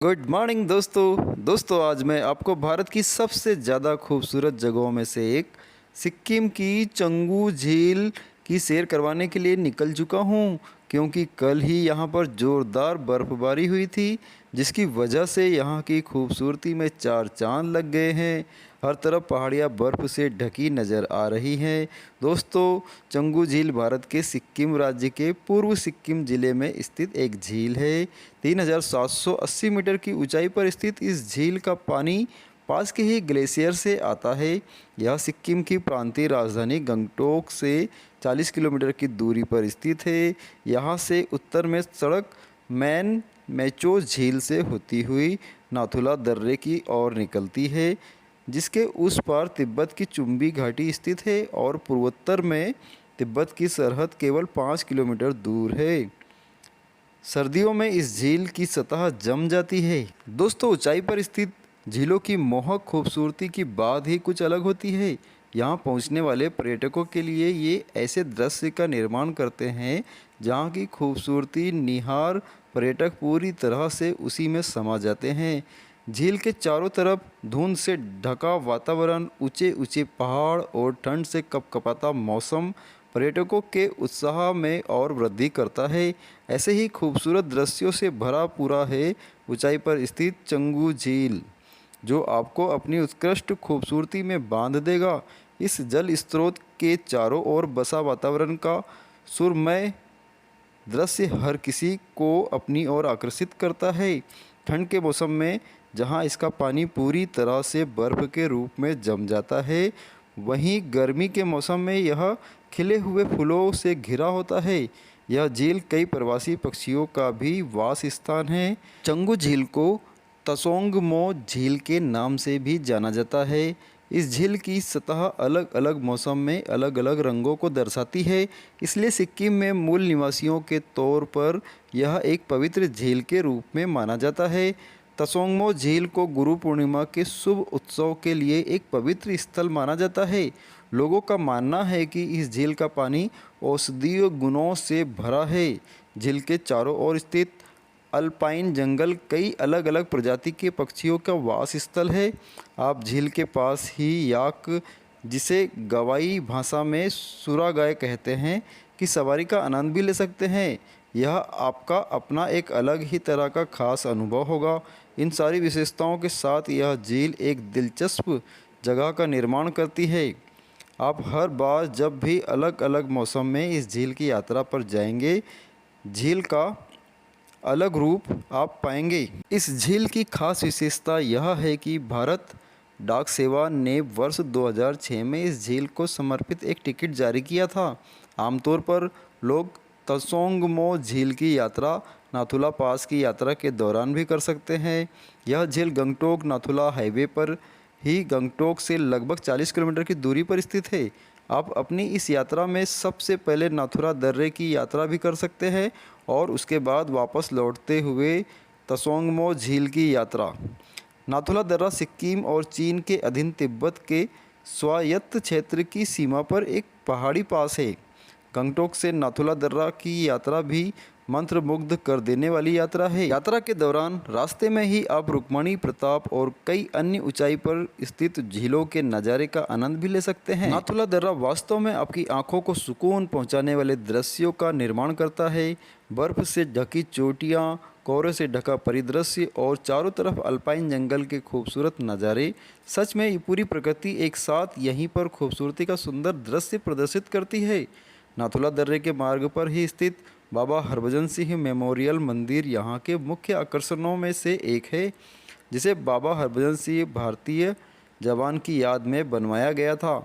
Good morning दोस्तों आज मैं आपको भारत की सबसे ज़्यादा खूबसूरत जगहों में से एक सिक्किम की चंगू झील की सैर करवाने के लिए निकल चुका हूँ क्योंकि कल ही यहाँ पर ज़ोरदार बर्फ़बारी हुई थी जिसकी वजह से यहाँ की खूबसूरती में चार चांद लग गए हैं। हर तरफ पहाड़ियाँ बर्फ़ से ढकी नज़र आ रही हैं। दोस्तों, चंगू झील भारत के सिक्किम राज्य के पूर्व सिक्किम ज़िले में स्थित एक झील है। 3780 मीटर की ऊंचाई पर स्थित इस झील का पानी पास के ही ग्लेशियर से आता है। यह सिक्किम की प्रांतीय राजधानी गंगटोक से 40 किलोमीटर की दूरी पर स्थित है। यहाँ से उत्तर में सड़क मैन मेचो झील से होती हुई नाथुला दर्रे की ओर निकलती है, जिसके उस पार तिब्बत की चुंबी घाटी स्थित है और पूर्वोत्तर में तिब्बत की सरहद केवल 5 किलोमीटर दूर है। सर्दियों में इस झील की सतह जम जाती है। दोस्तों, ऊंचाई पर स्थित झीलों की मोहक खूबसूरती की बात ही कुछ अलग होती है। यहाँ पहुँचने वाले पर्यटकों के लिए ये ऐसे दृश्य का निर्माण करते हैं जहाँ की खूबसूरती निहार पर्यटक पूरी तरह से उसी में समा जाते हैं। झील के चारों तरफ धुंध से ढका वातावरण, ऊंचे ऊंचे पहाड़ और ठंड से कपकपाता मौसम पर्यटकों के उत्साह में और वृद्धि करता है। ऐसे ही खूबसूरत दृश्यों से भरा पूरा है ऊंचाई पर स्थित चंगू झील, जो आपको अपनी उत्कृष्ट खूबसूरती में बांध देगा। इस जल स्रोत के चारों ओर बसा वातावरण का सुरमय दृश्य हर किसी को अपनी ओर आकर्षित करता है। ठंड के मौसम में जहां इसका पानी पूरी तरह से बर्फ़ के रूप में जम जाता है, वहीं गर्मी के मौसम में यह खिले हुए फूलों से घिरा होता है। यह झील कई प्रवासी पक्षियों का भी वास स्थान है। चंगू झील को तसोंगमो झील के नाम से भी जाना जाता है। इस झील की सतह अलग अलग मौसम में अलग अलग रंगों को दर्शाती है, इसलिए सिक्किम में मूल निवासियों के तौर पर यह एक पवित्र झील के रूप में माना जाता है। तसोंगमो झील को गुरु पूर्णिमा के शुभ उत्सव के लिए एक पवित्र स्थल माना जाता है। लोगों का मानना है कि इस झील का पानी औषधीय गुणों से भरा है। झील के चारों ओर स्थित अल्पाइन जंगल कई अलग अलग प्रजाति के पक्षियों का वास स्थल है। आप झील के पास ही याक, जिसे गवाई भाषा में सुरागाय कहते हैं, की सवारी का आनंद भी ले सकते हैं। यह आपका अपना एक अलग ही तरह का खास अनुभव होगा। इन सारी विशेषताओं के साथ यह झील एक दिलचस्प जगह का निर्माण करती है। आप हर बार जब भी अलग अलग मौसम में इस झील की यात्रा पर जाएंगे, झील का अलग रूप आप पाएंगे। इस झील की खास विशेषता यह है कि भारत डाक सेवा ने वर्ष 2006 में इस झील को समर्पित एक टिकट जारी किया था। आमतौर पर लोग तसोंगमो झील की यात्रा नाथुला पास की यात्रा के दौरान भी कर सकते हैं। यह झील गंगटोक नाथुला हाईवे पर ही गंगटोक से लगभग 40 किलोमीटर की दूरी पर स्थित है। आप अपनी इस यात्रा में सबसे पहले नाथुला दर्रे की यात्रा भी कर सकते हैं और उसके बाद वापस लौटते हुए तसोंगमो झील की यात्रा। नाथुला दर्रा सिक्किम और चीन के अधीन तिब्बत के स्वायत्त क्षेत्र की सीमा पर एक पहाड़ी पास है। गंगटोक से नाथुला दर्रा की यात्रा भी मंत्रमुग्ध कर देने वाली यात्रा है। यात्रा के दौरान रास्ते में ही आप रुक्मणी प्रताप और कई अन्य ऊंचाई पर स्थित झीलों के नज़ारे का आनंद भी ले सकते हैं। नाथुला दर्रा वास्तव में आपकी आंखों को सुकून पहुंचाने वाले दृश्यों का निर्माण करता है। बर्फ से ढकी चोटियां, कोहरे से ढका परिदृश्य और चारों तरफ अल्पाइन जंगल के खूबसूरत नज़ारे, सच में ये पूरी प्रकृति एक साथ यहीं पर खूबसूरती का सुंदर दृश्य प्रदर्शित करती है। नाथुला दर्रे के मार्ग पर ही स्थित बाबा हरभजन सिंह मेमोरियल मंदिर यहाँ के मुख्य आकर्षणों में से एक है, जिसे बाबा हरभजन सिंह भारतीय जवान की याद में बनवाया गया था।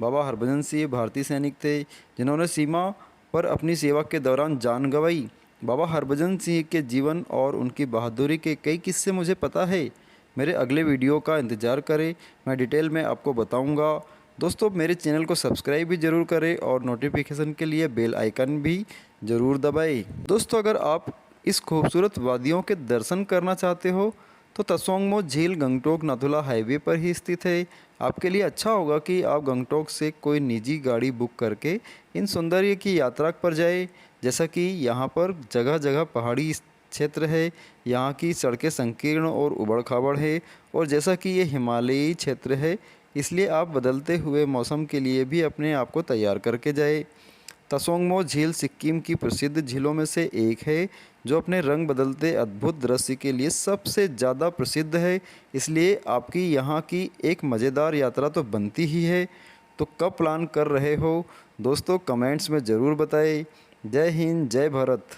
बाबा हरभजन सिंह भारतीय सैनिक थे जिन्होंने सीमा पर अपनी सेवा के दौरान जान गंवाई। बाबा हरभजन सिंह के जीवन और उनकी बहादुरी के कई किस्से मुझे पता है। मेरे अगले वीडियो का इंतज़ार करें, मैं डिटेल में आपको बताऊंगा। दोस्तों, मेरे चैनल को सब्सक्राइब भी ज़रूर करें और नोटिफिकेशन के लिए बेल आइकन भी ज़रूर दबाएं। दोस्तों, अगर आप इस खूबसूरत वादियों के दर्शन करना चाहते हो तो तसोंगमो झील गंगटोक नाथुला हाईवे पर ही स्थित है। आपके लिए अच्छा होगा कि आप गंगटोक से कोई निजी गाड़ी बुक करके इन सौंदर्य की यात्रा पर जाए, जैसा कि यहाँ पर जगह जगह पहाड़ी क्षेत्र है। यहाँ की सड़कें संकीर्ण और उबड़-खाबड़ है और जैसा कि ये हिमालयी क्षेत्र है, इसलिए आप बदलते हुए मौसम के लिए भी अपने आप को तैयार करके जाएँ। तसोंगमो झील सिक्किम की प्रसिद्ध झीलों में से एक है, जो अपने रंग बदलते अद्भुत दृश्य के लिए सबसे ज़्यादा प्रसिद्ध है। इसलिए आपकी यहाँ की एक मज़ेदार यात्रा तो बनती ही है। तो कब प्लान कर रहे हो? दोस्तों कमेंट्स में ज़रूर बताएं। जय हिंद, जय भारत।